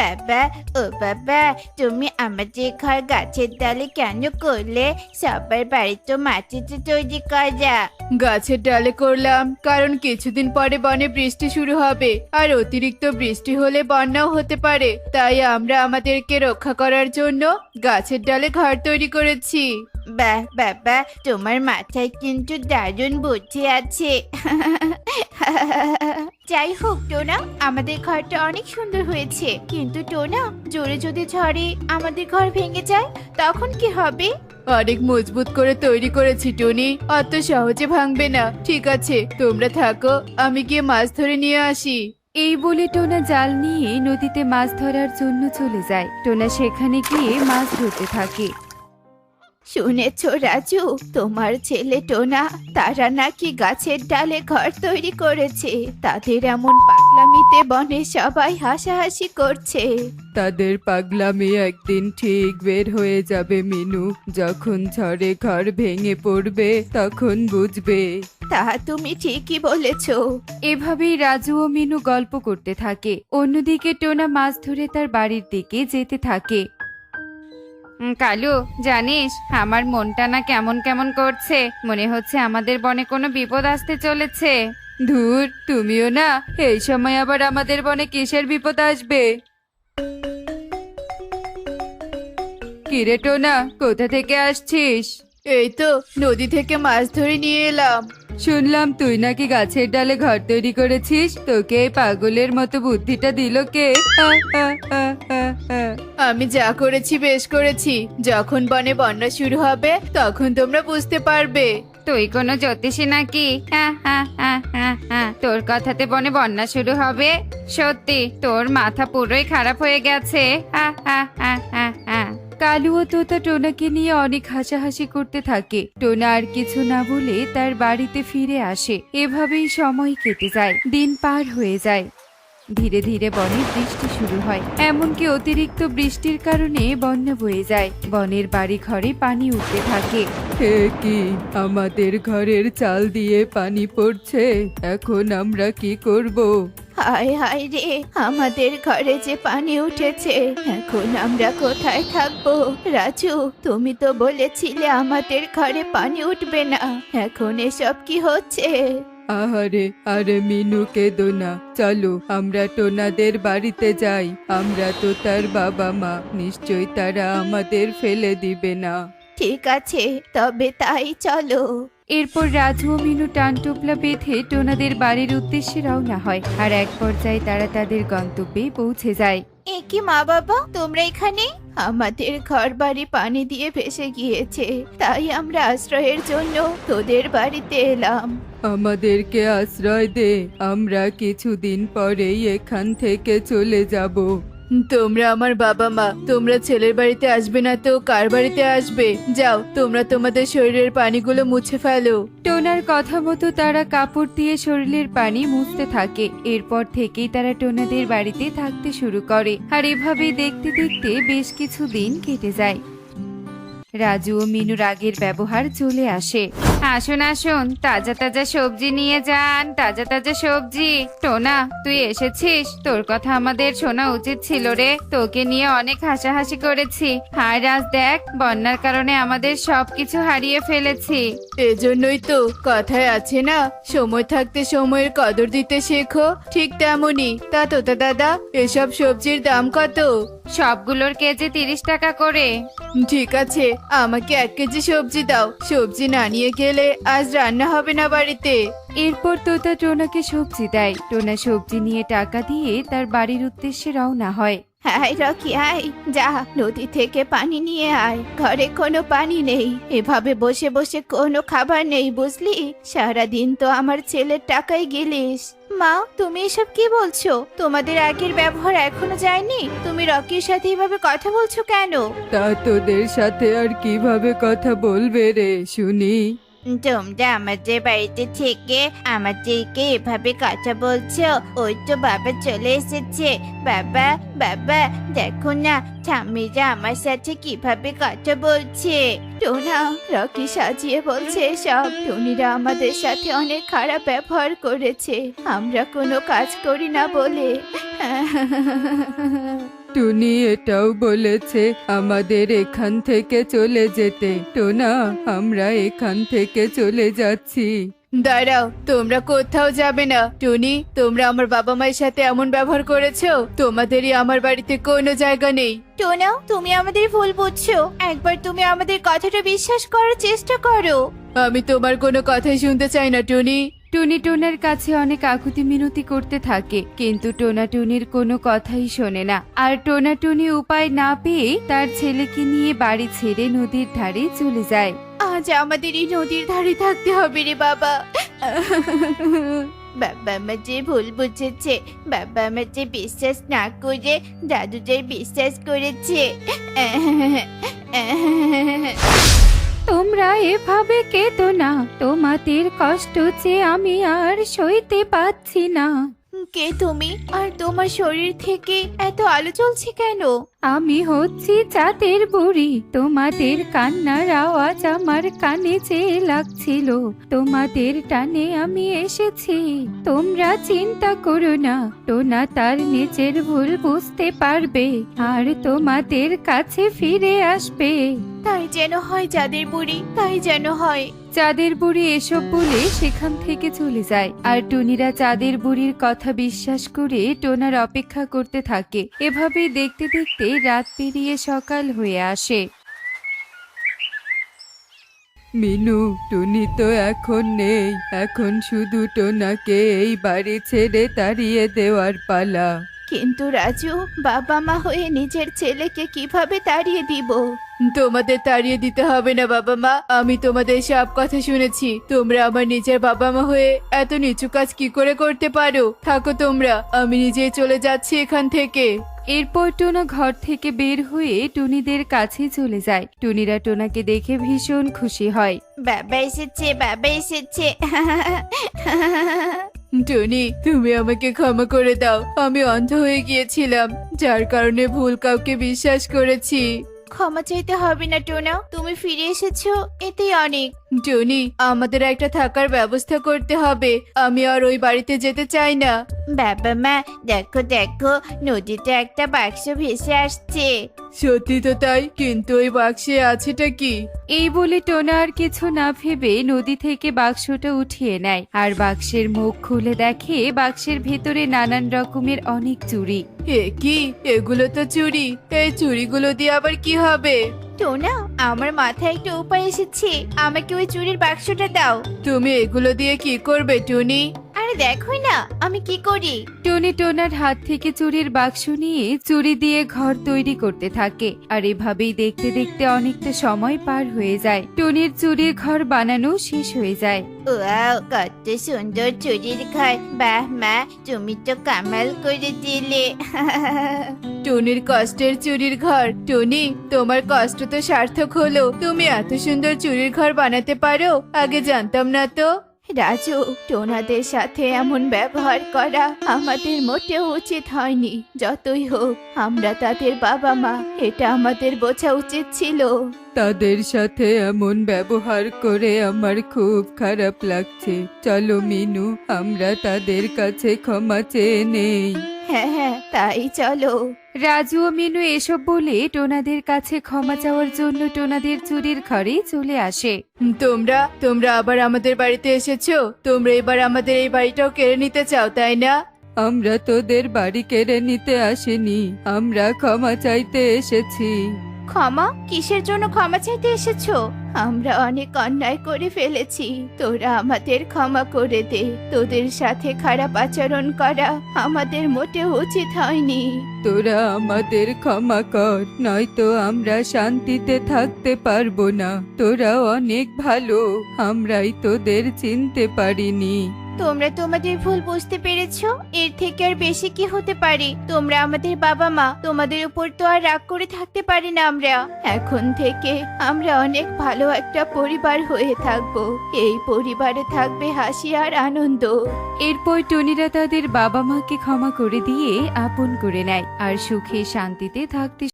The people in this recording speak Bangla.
বাবা, ও বাবা, তুমি আমাদের ঘর গাছের ডালে কেন করলে? সবার বাড়ি তো মাটিতে তৈরি করা। গাছের ডালে করলাম কারণ কিছুদিন পরে বনে বৃষ্টি শুরু হবে, আর অতিরিক্ত বৃষ্টি হলে বন্যাও হতে পারে। তাই আমরা আমাদেরকে রক্ষা করার জন্য গাছের ডালে ঘর তৈরি করেছি। বাহ বাবা, তোমার মাথায় কিন্তু দারুণ বুদ্ধি আছে। যাই হোক টোনা, আমাদের ঘরটা অনেক সুন্দর হয়েছে, কিন্তু টোনা, জোরে যদি ঝড়ে আমাদের ঘর ভেঙে যায় তখন কি হবে? অনেক মজবুত করে তৈরি করেছি টনি, অত সহজে ভাঙবে না। ঠিক আছে, তোমরা থাকো, আমি গিয়ে মাছ ধরে নিয়ে আসি। এই বলে টোনা জাল নিয়ে নদীতে মাছ ধরার জন্য চলে যায়। টোনা সেখানে গিয়ে মাছ ধরতে থাকে। শুনেছ রাজু, তোমার ছেলে টোনা, তারা নাকি গাছের ডালে ঘর তৈরি করেছে। তাদের এমন পাগলামিতে বনে সবাই হাসাহাসি করছে। তাদের পাগলামি একদিন ঠিক বের হয়ে যাবে মিনু। যখন ঝড়ে ঘর ভেঙে পড়বে তখন বুঝবে। তা তুমি ঠিকই বলেছ। এভাবেই রাজু ও মিনু গল্প করতে থাকে। অন্যদিকে টোনা মাছ ধরে তার বাড়ির দিকে যেতে থাকে। কালু, জানিস আমার মনটা না কেমন কেমন করছে, মনে হচ্ছে আমাদের বনে কোনো বিপদ আসতে চলেছে। ধুর, তুমিও না, এই সময় আবার আমাদের বনে কিসের বিপদ আসবে? কিরে টোনা, কোথা থেকে আসছিস? এই তো নদী থেকে মাছ ধরে নিয়ে এলাম। শুনলাম তুই নাকি গাছের ডালে ঘর তৈরি করেছিস। তোকে এই পাগলের মতো বুদ্ধিটা দিল কে? আমি যা করেছি বেশ করেছি। যখন বনে বন্যা শুরু হবে তখন তোমরা বুঝতে পারবে। তুই কোনো জ্যোতিষী নাকি? তোর কথাতে বনে বন্যা শুরু হবে? সত্যি তোর মাথা পুরোই খারাপ হয়ে গেছে। কালু ও তোতা টোনাকে নিয়ে অনেক হাসাহাসি করতে থাকে। টোনা আর কিছু না বলে তার বাড়িতে ফিরে আসে। এভাবেই সময় কেটে যায়, দিন পার হয়ে যায়। ধীরে ধীরে বনে বৃষ্টি শুরু হয়। এমনকি অতিরিক্ত বৃষ্টির কারণে বন্যা বয়ে যায়। বনের বাড়ি ঘরে পানি উঠতে থাকে। হে কি, আমাদের ঘরের চাল দিয়ে পানি পড়ছে, এখন আমরা কি করব? হায় হায় রে, আমাদের ঘরে যে পানি উঠেছে, এখন আমরা কোথায় থাকবো? রাজু, তুমি তো বলেছিলে আমাদের ঘরে পানি উঠবে না, এখন এসব কি হচ্ছে? আহারে, আরে মিনু, কেঁদো না। চলো আমরা টোনাদের বাড়িতে যাই। আমরা তো তার বাবা মা, নিশ্চয়ই তারা আমাদের ফেলে দিবে না। ঠিক আছে, তবে তাই চলো। এরপর রাজু ও মিনু টানটোপলা বেঁধে টোনাদের বাড়ির উদ্দেশ্যে রওনা হয়। আর এক পর্যায়ে তারা তাদের গন্তব্যে পৌঁছে যায়। এ কি মা বাবা, তোমরা এখানে? আমাদের ঘর বাড়ি পানি দিয়ে ভেসে গিয়েছে, তাই আমরা আশ্রয়ের জন্য তোদের বাড়িতে এলাম। আমাদেরকে আশ্রয় দে, আমরা কিছুদিন পরেই এখান থেকে চলে যাব। তোমরা আমার বাবা মা, তোমরা ছেলের বাড়িতে আসবে না তো কার বাড়িতে আসবে? যাও, তোমরা তোমাদের শরীরের পানিগুলো মুছে ফেলো। টোনার কথা মতো তারা কাপড় দিয়ে শরীরের পানি মুছতে থাকে। এরপর থেকেই তারা টোনাদের বাড়িতে থাকতে শুরু করে। আর এভাবেই দেখতে দেখতে বেশ কিছু দিন কেটে যায়। রাজু ও মিনুর আগের ব্যবহার চলে আসে। আসুন আসুন, তাজা তাজা সবজি নিয়ে যান, তাজা তাজা সবজি। টোনা, তুই এসেছিস? তোর কথা আমাদের শোনা উচিত ছিল রে। তোকে নিয়ে অনেক হাসাহাসি করেছি। হায় রাজ, দেখ বন্যার কারণে আমাদের সবকিছু হারিয়ে ফেলেছি। এজন্যই তো কথায় আছে না, সময় থাকতে সময়ের কদর দিতে শেখো। ঠিক তেমনই। তা তোতা দাদা, এসব সবজির দাম কত? সবগুলোর কেজি 30 টাকা করে। ঠিক আছে, আমাকে 1 কেজি সবজি দাও। সবজি না নিয়ে গেলে আজ রান্না হবে না বাড়িতে। এরপর তোতা টোনাকে সবজি দেয়। টোনা সবজি নিয়ে টাকা দিয়ে তার বাড়ির উদ্দেশ্যে রওনা হয়। হাই রকি, আয়, যা নদী থেকে পানি নিয়ে আয়। ঘরে কোনো পানি নেই, এভাবে বসে বসে কোনো খাবার নেই, বুঝলি? সারাদিন তো আমার ছেলের টাকাই গিলিস। মা, তুমি এসব কি বলছো? তোমাদের আগের ব্যবহার এখনো যায়নি? তুমি রকির সাথে এভাবে কথা বলছো কেন? তা তোদের সাথে আর কিভাবে কথা বলবে রে শুনি? তোমরা আমাদের বাড়িতে থেকে আমাদেরকে এভাবে কথা বলছো? ওই তো বাবা চলে এসেছে। বাবা, বাবা, দেখো না ঠাম্মিরা আমার সাথে কিভাবে কথা বলছে। টোনা, রকি সাজিয়ে বলছে সব। টুনিরা আমাদের সাথে অনেক খারাপ ব্যবহার করেছে, আমরা কোনো কাজ করি না বলে। টুনি এটাও বলেছে আমাদের এখান থেকে চলে যেতে। টোনা, আমরা এখান থেকে চলে যাচ্ছি। দাঁড়াও, তোমরা কোথাও যাবে না। টুনি, তোমরা আমার বাবা মায়ের সাথে এমন ব্যবহার করেছো, তোমাদেরই আমার বাড়িতে কোনো জায়গা নেই। টোনা, তুমি আমাদের ভুল বুঝছো। একবার তুমি আমাদের কথাটা বিশ্বাস করার চেষ্টা করো। আমি তোমার কোনো কথাই শুনতে চাই না টুনি। টুনি টোনার কাছে অনেক আকুতি মিনতি করতে থাকে, কিন্তু টোনা টুনির কোনো কথাই শোনে না। আর টোনা টুনি উপায় না পেয়ে তার ছেলেকে নিয়ে বাড়ি ছেড়ে নদীর ধারে চলে যায়। আজ আমাদের এই নদীর ধারে থাকতে হবে রে বাবা। বাবা আমার যে ভুল বুঝেছে, বাবা আমার যে বিশ্বাস না করে দাদু যে বিশ্বাস করেছে। তোমরা এভাবে কেঁদো না, তোমাদের কষ্ট যে আমি আর সইতে পারছি না। কে তুমি? আর তোমার শরীর থেকে এত আলো জ্বলছে কেন? আমি হচ্ছি চাঁদের বুড়ি। তোমাদের কান্নার আওয়াজ আমার কানে চেয়ে লাগছিল, তোমাদের টানে আমি এসেছি। তোমরা চিন্তা করো না, টোনা তার নিজের ভুল বুঝতে পারবে আর তোমাদের কাছে ফিরে আসবে। তাই যেন হয় চাঁদের বুড়ি, তাই যেন হয়। চাঁদের বুড়ি এসব বলে সেখান থেকে চলে যায়, আর টুনিরা চাঁদের বুড়ির কথা বিশ্বাস করে টোনার অপেক্ষা করতে থাকে। এভাবেই দেখতে দেখতে রাত পেরিয়ে সকাল হয়ে আসে। মিনু, টুনি তো এখন নেই। এখন শুধু টোনাকে এই বাড়ি ছেড়ে তাড়িয়ে দেওয়ার পালা। কিন্তু রাজু, বাবা মা হয়ে নিজের ছেলেকে কিভাবে তাড়িয়ে দিব? তোমাদের তাড়িয়ে দিতে হবে না বাবা মা। আমি তোমাদের সব কথা শুনেছি। তোমরা আমার নিজের বাবা মা হয়ে এত নিচু কাজ কি করে করতে পারো? থাকো তোমরা, আমি নিজেই চলে যাচ্ছি এখান থেকে। এরপর টোনা ঘর থেকে বের হয়ে টুনিদের কাছে চলে যায়। টুনিরা টোনাকে দেখে ভীষণ খুশি হয়। বাবা এসেছে, বাবা এসেছে। টনি, তুমি আমাকে ক্ষমা করে দাও। আমি অন্ধ হয়ে গিয়েছিলাম, যার কারণে ভুল কাউকে বিশ্বাস করেছি। ক্ষমা চাইতে হবে না টোনা, তুমি ফিরে এসেছো, এতেই অনেক। টনি, আমাদের একটা থাকার ব্যবস্থা করতে হবে। আমি আর ওই বাড়িতে যেতে চাই না। বাবা মা, দেখো দেখো, নদীতে একটা বাক্স ভেসে আসছে। সত্যি তো তাই, কিন্তু ওই বাক্সে আছেটা কি? এই বলে টোনা আর কিছু না ভেবে নদী থেকে বাক্সটা উঠিয়ে নেয়, আর বাক্সের মুখ খুলে দেখে বাক্সের ভেতরে নানান রকমের অনেক চুড়ি। এ কি? এগুলো তো চুড়ি। এই চুড়িগুলো দিয়ে আবার কি হবে? টোনা, আমার মাথায় একটা উপায় এসেছে। আমাকে ওই চুরির বাক্সটা দাও। তুমি এগুলো দিয়ে কি করবে টুনি? আরে দেখোই না আমি কি করি। টনি টোনার হাত থেকে চুরির বাক্স নিয়ে চুরি দিয়ে ঘর তৈরি করতে থাকে, আর এভাবেই দেখতে দেখতে অনেকটা সময় পার হয়ে যায়। টনির চুরির ঘর বানানো শেষ হয়ে যায়। ওয়াও, কত সুন্দর চুরির ঘর। বাহ মা, তুমি তো কামাল করে দিলে। টুনির কষ্টের চুরির ঘর। টুনি, তোমার কষ্ট তো সার্থক হলো। তুমি এত সুন্দর চুরির ঘর বানাতে পারো, আগে জানতাম না তো। রাজু, টোনাদের সাথে এমন ব্যবহার করা আমাদের মোটেও উচিত হয়নি। যতই হোক, আমরা তাদের বাবা মা, এটা আমাদের বোঝা উচিত ছিল। তাদের সাথে এমন ব্যবহার করে আমার খুব খারাপ লাগছে। চলো মিনু, আমরা তাদের কাছে ক্ষমা চেয়ে নেই। হ্যাঁ হ্যাঁ, তাই চলো। রাজু ও মিনু এসব বলে টোনাদের কাছে ক্ষমা চাওয়ার জন্য টোনাদের চুরির ঘরে চলে আসে। তোমরা তোমরা আবার আমাদের বাড়িতে এসেছো। তোমরা এবার আমাদের এই বাড়িটাও কেড়ে নিতে চাও, তাই না? আমরা তোদের বাড়ি কেড়ে নিতে আসিনি, আমরা ক্ষমা চাইতে এসেছি। ক্ষমা? কিসের জন্য ক্ষমা চাইতে এসেছো? আমরা অনেক অন্যায় করে ফেলেছি, তোরা আমাদের ক্ষমা করে দে। তোদের সাথে খারাপ আচরণ করা আমাদের মোটেও উচিত হয়নি। তোরা আমাদের ক্ষমা কর, নয়তো আমরা শান্তিতে থাকতে পারবো না। তোরা অনেক ভালো, আমরাই তোদের চিনতে পারিনি। তোমরা তোমাদের ভুল বুঝতে পেরেছো, এর থেকে আর বেশি কি হতে পারে? তোমরা আমাদের বাবা মা, তোমাদের উপর তো আর রাগ করে থাকতে পারি না আমরা। এখন থেকে আমরা অনেক ভালো একটা পরিবার হয়ে থাকবো। এই পরিবারে থাকবে হাসি আর আনন্দ। এরপর টনিরা তাদের বাবা মাকে ক্ষমা করে দিয়ে আপন করে নেয় আর সুখে শান্তিতে থাকতে